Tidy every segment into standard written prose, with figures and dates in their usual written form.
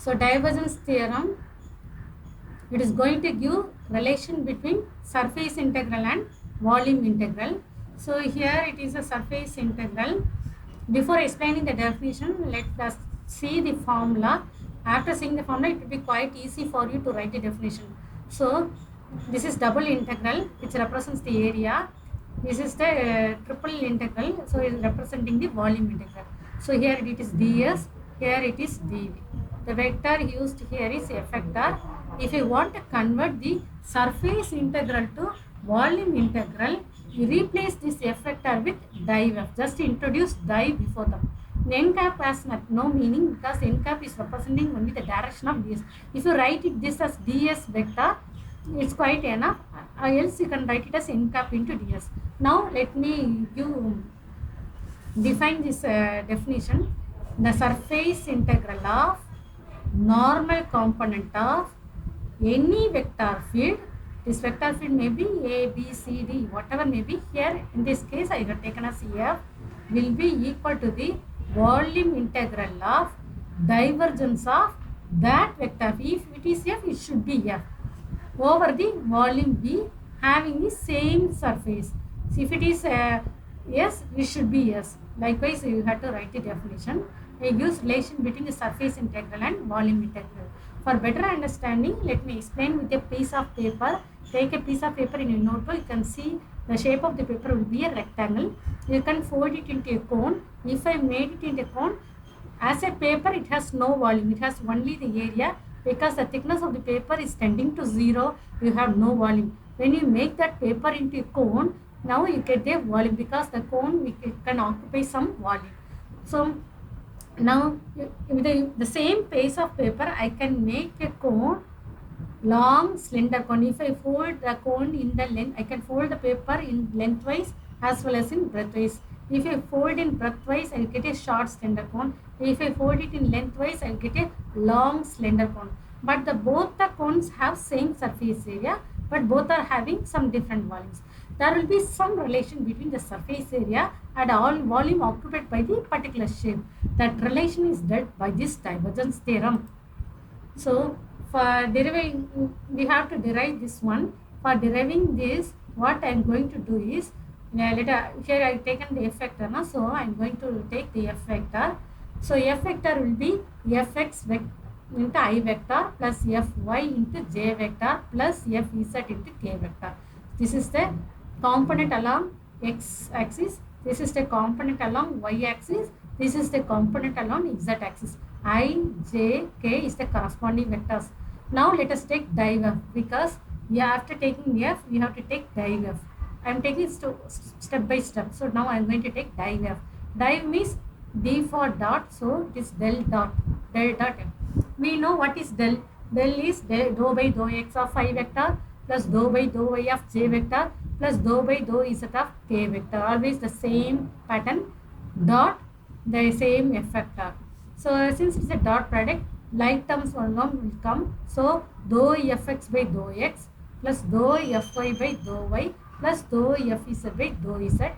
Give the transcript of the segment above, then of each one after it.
So divergence theorem, it is going to give relation between surface integral and volume integral. So here it is a surface integral. Before explaining the definition, let us see the formula. After seeing the formula, it will be quite easy for you to write the definition. So this is double integral, which represents the area. This is the triple integral, so it is representing the volume integral. So here it is ds, here it is dv. The vector used here is f vector. If you want to convert the surface integral to volume integral, you replace this f vector with div f. Just introduce div before them. N cap has no meaning because n cap is representing only the direction of ds. If you write it this as ds vector, it's quite enough. Else you can write it as n cap into ds. Now let me define this definition. The surface integral of normal component of any vector field. This vector field may be a, b, c, d, whatever may be. Here in this case I have taken as f, will be equal to the volume integral of divergence of that vector. If it is f, it should be f over the volume b having the same surface. So if it is yes, it should be yes. Likewise, you have to write the definition. It gives relation between the surface integral and volume integral. For better understanding, let me explain with a piece of paper. Take a piece of paper in your notebook. You can see the shape of the paper will be a rectangle. You can fold it into a cone. If I made it into a cone, as a paper, it has no volume. It has only the area. Because the thickness of the paper is tending to 0, you have no volume. When you make that paper into a cone, now you get a volume because the cone can occupy some volume. So now with the same piece of paper, I can make a cone, long slender cone. If I fold the cone in the length, I can fold the paper in lengthwise as well as in breadthwise. If I fold in breadthwise, I will get a short slender cone. If I fold it in lengthwise, I will get a long slender cone. But both the cones have same surface area, but both are having some different volumes. There will be some relation between the surface area and all volume occupied by the particular shape. That relation is dealt by this divergence theorem. So for deriving, we have to derive this one. For deriving this, what I am going to do is, here I have taken the f vector, so I am going to take the f vector. So f vector will be fx into I vector plus fy into j vector plus fz into k vector. This is the component along x axis. This is the component along y axis. This is the component along z axis. I, j, k is the corresponding vectors. Now let us take div f, because after taking f, we have to take div f. I am taking step by step. So now I am going to take div f. Div means d for dot, so it is del dot f. We know what is del. Del is dou by dou x of I vector plus dou by dou y of j vector plus dou by dou z of k vector. Always the same pattern. Dot, the same f vector. So since it's a dot product, like terms will come. So dou fx by dou x plus dou fy by dou y plus dou fz by dou z.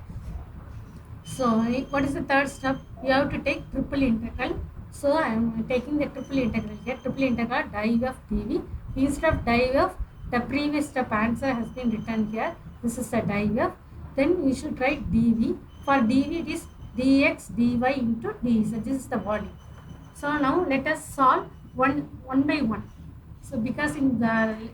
So what is the third step? You have to take triple integral. So I am taking the triple integral here. Triple integral div f dv. Instead of div f, the previous step answer has been written here. This is the div f. Then you should write dv. For dv it is dx dy into dz. This is the volume. So now let us solve one by one. So because in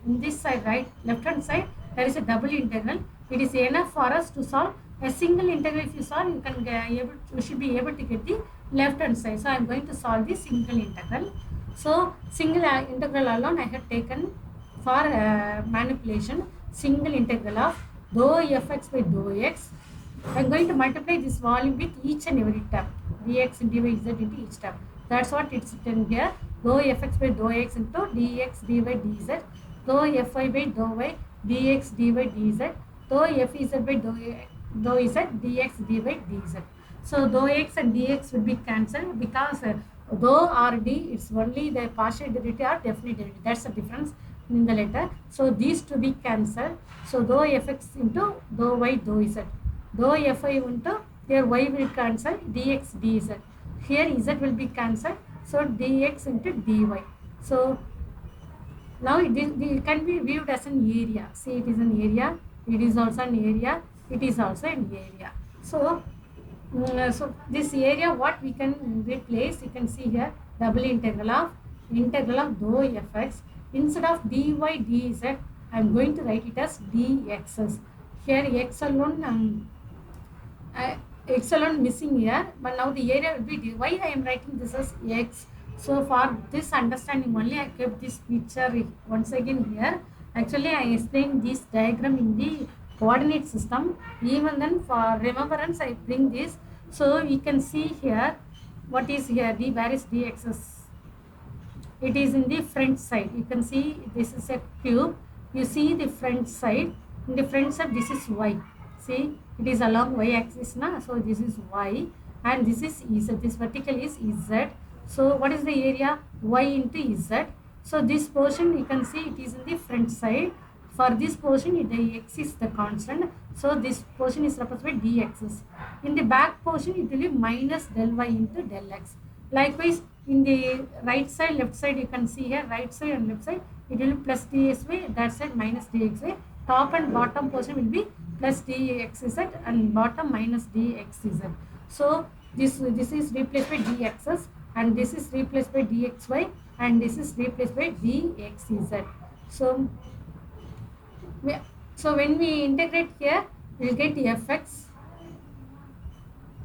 this side, right, left hand side, there is a double integral. It is enough for us to solve a single integral. If you solve, you should be able to get the left hand side. So I am going to solve the single integral. So single integral alone I have taken for manipulation. Single integral of dou fx by dou x. I am going to multiply this volume with each and every term, dx and dy z into each term. That's what it's written here. Dou fx by dou x into dx dy dz. Dou fy by dou y dx dy dz. Dou fz by dou z dx dy dz. So dou x and dx will be cancelled because dou or d, it's only the partial derivative or definite derivative. That's the difference in the letter. So these to be cancelled. So dou fx into dou y dou z. Dou fy into, here y will cancel, dx dz. Here z will be cancelled. So dx into dy. So now it can be viewed as an area. See, it is an area, it is also an area, it is also an area. So so this area, what we can replace, you can see here, double integral of dou fx. Instead of dy dz, I am going to write it as dxs. Here x alone, x alone missing here, but now the area will be d. Why I am writing this as x? So for this understanding only, I kept this picture once again here. Actually, I explained this diagram in the coordinate system. Even then, for remembrance, I bring this. So we can see here, what is here, d, where is dxs? It is in the front side. You can see this is a cube. You see the front side. In the front side, this is y. See, it is along y axis now. So this is y, and this is z. This vertical is z. So what is the area? Y into z. So this portion, you can see it is in the front side. For this portion, the x is the constant. So this portion is represented by dxs. In the back portion, it will be minus del y into del x. Likewise, in the right side, left side, you can see here, right side and left side, it will be plus dxy, that side minus dxy. Top and bottom portion will be plus dxz and bottom minus dxz. So this is replaced by dxs, and this is replaced by dxy, and this is replaced by dxz. So when we integrate here, we will get fx.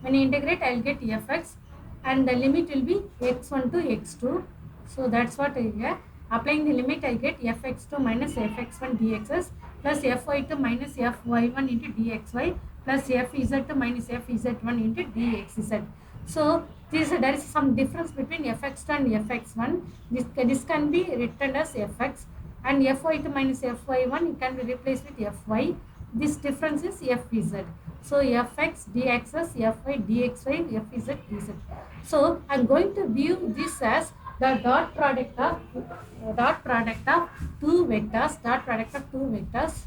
When you integrate, I will get fx, and the limit will be x1 to x2. So that's what I get. Applying the limit, I get fx2 minus fx1 dxs plus fy2 minus fy1 into dxy plus fz2 minus fz1 into dxz. So there is some difference between fx2 and fx1. This can be written as fx, and fy2 minus fy1, it can be replaced with fy. This difference is fz. So fx dxs, fy dxy, fz dz. So I'm going to view this as the dot product of two vectors. Dot product of two vectors.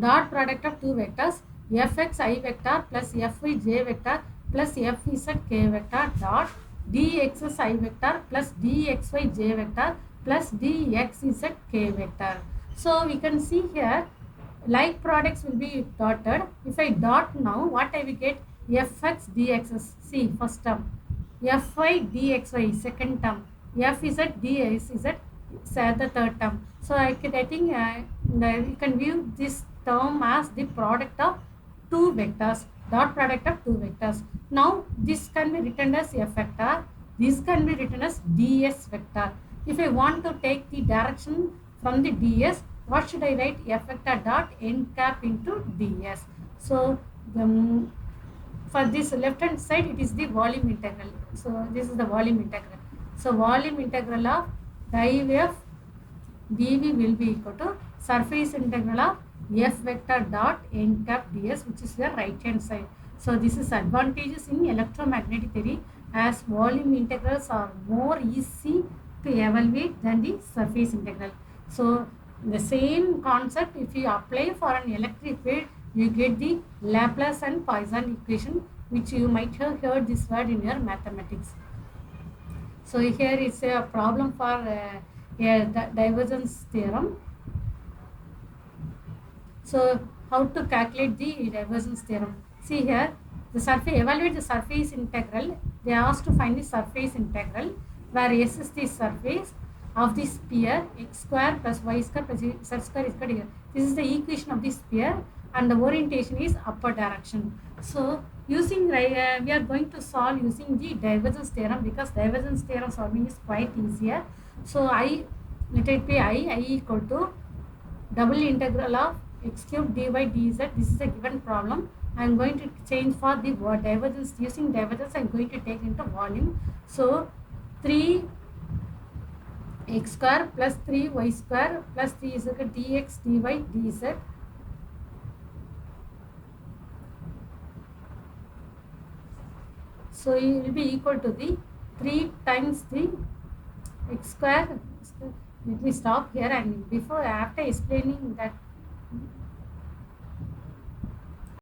Dot product of two vectors, fx I vector plus fy j vector plus fz k vector dot dxs I vector plus dxy j vector plus dxz k vector. So we can see here, like products will be dotted. If I dot now, what I will get? Fx dxs, see, first term. Fy dxy, second term. Fz dxz, the third term. So I think you can view this term as the product of two vectors, dot product of two vectors. Now this can be written as f vector, this can be written as ds vector. If I want to take the direction from the ds, what should I write? F vector dot n cap into ds. So for this left hand side, it is the volume integral. So this is the volume integral. So volume integral of div f dv will be equal to surface integral of f vector dot n cap ds, which is the right hand side. So this is advantages in electromagnetic theory, as volume integrals are more easy to evaluate than the surface integral. So the same concept, if you apply for an electric field, you get the Laplace and Poisson equation, which you might have heard this word in your mathematics. So here is a problem for a divergence theorem. So how to calculate the divergence theorem? See here, the surface, evaluate the surface integral. They are asked to find the surface integral, where S is the surface of the sphere, x square plus y square plus z square is equal to here. This is the equation of the sphere, and the orientation is upper direction. So using we are going to solve using the divergence theorem, because divergence theorem solving is quite easier. So let it be I equal to double integral of x cube dy dz. This is a given problem. I am going to change for the divergence. Using divergence, I am going to take into volume. So 3 x square plus 3 y square plus 3 is equal to dx dy dz. So it will be equal to the 3 times the x square. Let me stop here, and after explaining that